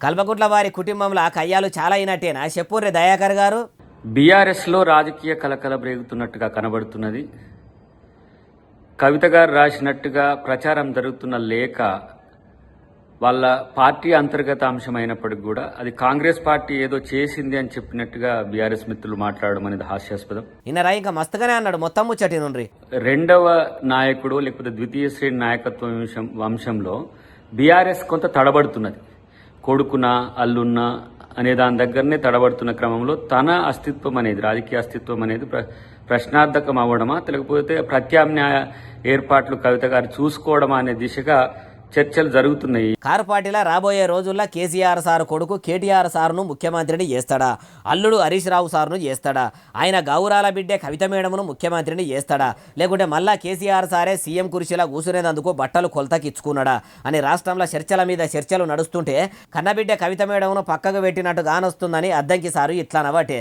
కల్వకుంట్ల వారి కుటుంబంలో కయ్యాలు చాలా అయినట్టేనా చెప్పుర్రి దయాకర్ గారు. బీఆర్ఎస్లో రాజకీయ కలకల రేగుతున్నట్టుగా కనబడుతున్నది. కవిత గారు రాసినట్టుగా ప్రచారం జరుగుతున్న లేఖ వాళ్ళ పార్టీ అంతర్గత అంశమైనప్పటికీ కూడా అది కాంగ్రెస్ పార్టీ ఏదో చేసింది అని చెప్పినట్టుగా బీఆర్ఎస్ మిత్రులు మాట్లాడడం అనేది హాస్యాస్పదం. ఇన్నరా ఇంకా మస్తుగానే అన్నాడు మొత్తం ముచ్చటి నుండి. రెండవ నాయకుడు లేకపోతే ద్వితీయ శ్రేణి నాయకత్వం వంశంలో బీఆర్ఎస్ కొంత తడబడుతున్నది. కొడుకున అల్లున్న అనే దాని దగ్గరనే తడబడుతున్న క్రమంలో తన అస్తిత్వం అనేది రాజకీయ అస్తిత్వం అనేది ప్రశ్నార్థకం అవ్వడమా లేకపోతే ప్రత్యామ్నాయ ఏర్పాట్లు కవిత గారు చూసుకోవడమా అనే దిశగా చర్చలు జరుగుతున్నాయి. కారు పార్టీలో రాబోయే రోజుల్లో కేసీఆర్ సార్ కొడుకు కేటీఆర్ సార్ను ముఖ్యమంత్రిని చేస్తాడా, అల్లుడు హరీష్ రావు సార్ను చేస్తాడా, ఆయన గౌరాల బిడ్డే కవిత మేడమును ముఖ్యమంత్రిని చేస్తాడా, లేకుంటే మళ్ళా కేసీఆర్ సారే సీఎం కుర్చీలా కూసునేందుకు బట్టలు కొలతకిచ్చుకున్నాడా అని రాష్ట్రంలో చర్చల మీద చర్చలు నడుస్తుంటే కన్నబిడ్డ కవిత మేడమును పక్కకు పెట్టినట్టు కానొస్తుందని అద్దంకి సారు ఇట్లా నవ్వటే.